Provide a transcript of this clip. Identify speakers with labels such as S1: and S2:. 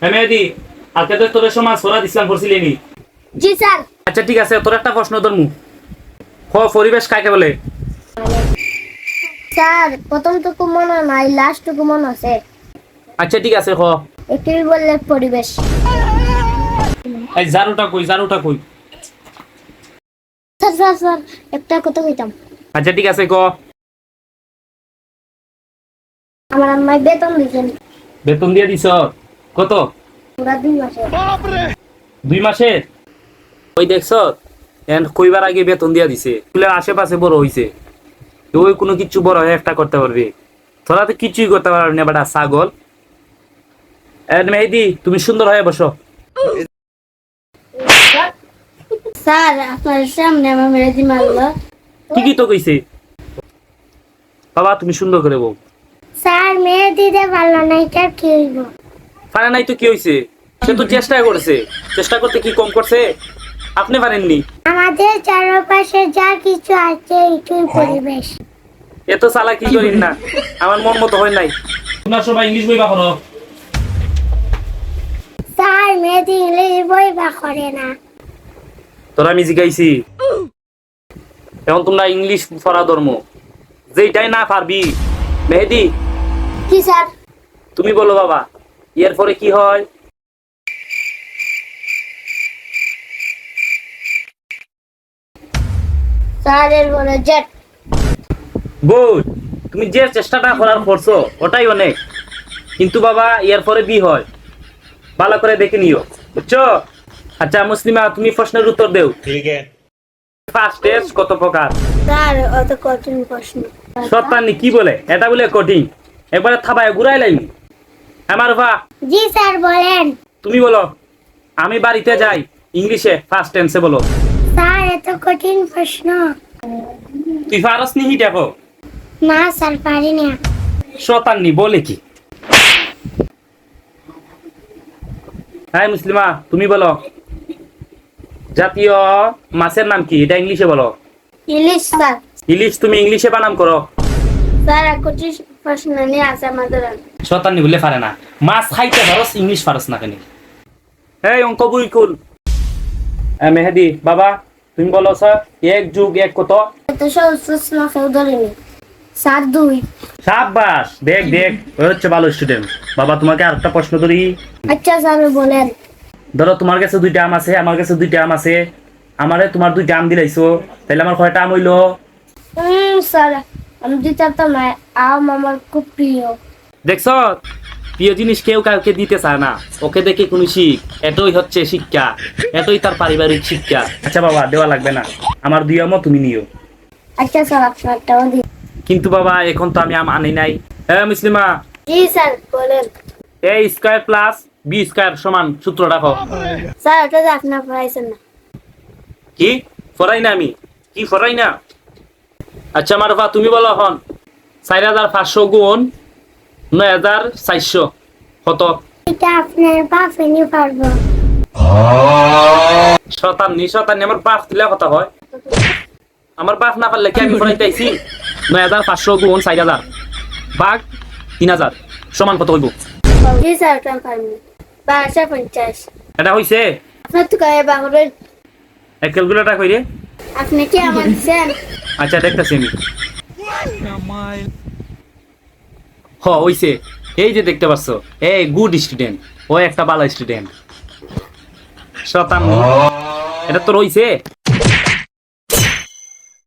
S1: হ্যাঁ মেহেদি, আজকে তো তোর সমাজ পড়া দিছিলাম, পড়ছিলি নি?
S2: জি স্যার।
S1: আচ্ছা ঠিক আছে, তোর একটা প্রশ্ন ধরমু। পরিবেশ কাকে বলে?
S2: স্যার প্রথমটুকু মনে নাই, লাস্টটুকু মনে আছে।
S1: আচ্ছা ঠিক আছে,
S2: একটু বললে পরিবেশ।
S1: এই জারুটা কই, জারুটা কই?
S2: স্যার স্যার স্যার একটা কথা কইতাম।
S1: আচ্ছা ঠিক আছে,
S2: আমার আম্মাই বেতন দিছেন
S1: বেতন দিয়ে দিছ? কত?
S2: পুরা 2 মাসে।
S1: 2 মাসের? ওই দেখছ, কইবার আগে বেতন দিয়া দিছে। স্কুলের আশেপাশে বড় হইছে, ওই কোনো কিছু বড় হয়ে একটা করতে পারবি? তোরা তো কিছুই করতে পারবি না বেটা, ছাগল। মেহেদি, তুমি সুন্দর হয়ে বসো।
S2: স্যার আপনার সামনে আমার মেরেজি মারলো।
S1: ঠিকই তো কইছে বাবা, তুমি সুন্দর করে বউ।
S2: স্যার মেয়ে দিতে পারলো না, এটা কি হইব?
S1: পারে নাই তো কি হইছে? সে তো চেষ্টা করেছে, চেষ্টা করতে কি কম করছে? আপনি পারেননি?
S2: আমাদের চারপাশে যা কিছু আছে এটাই পরিবেশ।
S1: এত চালাকি করিন না, আমার মন মতো হয় নাই। তোমরা সবাই ইংলিশ বই বাখরো।
S2: স্যার মেয়েদি ইংলিশ বই বা করে না।
S1: তোরা আমি জিগাইছি, এখন তোমরা ইংলিশ পড়া ধর্ম, যেটাই না পারবি। মেহেদি,
S2: কি স্যার?
S1: তুমি বলো বাবা, এর পরে কি হয়?
S2: স্যার এর বলে জেট।
S1: গুড, তুমি যে চেষ্টাটা করার করছো ওটাই অনেক। কিন্তু বাবা, এর পরে বি হয়, ভালো করে দেখে নিও, বুঝছো? আচ্ছা মুসলিমা, তুমি প্রশ্নের উত্তর দেও।
S3: ठीक है।
S1: ফার্স্ট টেস্ট কত প্রকার?
S2: স্যার অত কঠিন প্রশ্ন।
S1: সত্তানি কি বলে? এটা বলে কঠিন, একবারে থাবায় ঘুরাই লাইনি আমার বা।
S2: জি স্যার বলেন।
S1: তুমি বলো, আমি বাড়িতে যাই, ইংলিশে ফার্স্ট টেন্সে বলো।
S2: স্যার এত কঠিন প্রশ্ন।
S1: তুই ফারস নি দেখো।
S2: না স্যার পারি না।
S1: শতান্নি বলে কি? হ্যাঁ মুসলিমা, তুমি বলো, জাতীয় মাছের নাম কি? এটা ইংলিশে বলো।
S2: ইলিশ স্যার।
S1: ইলিশ তুমি ইংলিশে বানাম করো।
S2: স্যার কঠিন প্রশ্ন নিয়ে আছে আমাদের।
S1: শতান্নি বললে পারে না। মাছ খাইতে পারস, ইংলিশ পারস না কেন? এই অঙ্ক বই কুল। মেহেদি বাবা, তুমি বলো স্যার, 1 + 1 কত?
S2: এত সহজ প্রশ্ন কেউ ধরেনি। স্যার 2।
S1: সাবাস, দেখ দেখ, ওই হচ্ছে ভালো স্টুডেন্ট। বাবা তোমাকে আরেকটা প্রশ্ন করি।
S2: আচ্ছা স্যার বলেন।
S1: ধরো তোমার কাছে 2টা আম আছে, আমার কাছে 2টা আম আছে, আমারে তোমার 2টা আম দিলাইছো, তাহলে আমার কয়টা আম হইলো?
S2: স্যার আমি দিতে পারতাম না, আম আমার খুব প্রিয়।
S1: দেখছো, প্রিয় জিনিস কেউ কাউকে দিতে চায় না, ওকে দেখে কোনো শিখ। এটাই হচ্ছে শিক্ষা, এটাই তার পারিবারিক শিক্ষা। আচ্ছা বাবা, দেওয়া লাগবে না, আমার 2 আমও তুমি নিও।
S2: আচ্ছা স্যার আপনারটাও দিন।
S1: কিন্তু বাবা এখন তো আমি আম আনি নাই। হ্যাঁ মুসলিমা,
S2: জি স্যার বলেন।
S1: a² + b² সমান সূত্র রাখো।
S2: স্যার ওটা যে আপনার পড়াইছেন না।
S1: কি ফরাই না? আমি কি ফরাই না? আচ্ছা মারফা, তুমি বলো এখন, 4500 গুণ 9400 কত?
S2: এটা আপনার বাপেনি পারবো।
S1: শতান্নি শতান্নি, আমার বাপ দিলে কথা হয়। আমার বাপ না পারলে কি আমি ফরাইতে আইছি? 9500 গুণ 4000 ভাগ 3000 সমান কত হইব?
S2: জি স্যার ওটা পারবো। 1250।
S1: এটা হইছে?
S2: আপনার তো গায়ে বাংলার।
S1: এক ক্যালকুলেটর কই রে?
S2: আপনি কি আমার দিচ্ছেন?
S1: আচ্ছা দেখতেছি আমি। হইছে, এই যে দেখতে পাচ্ছ, এই গুড স্টুডেন্ট, ও একটা ভালো স্টুডেন্ট। শতান্নি, এটা তো রইছে।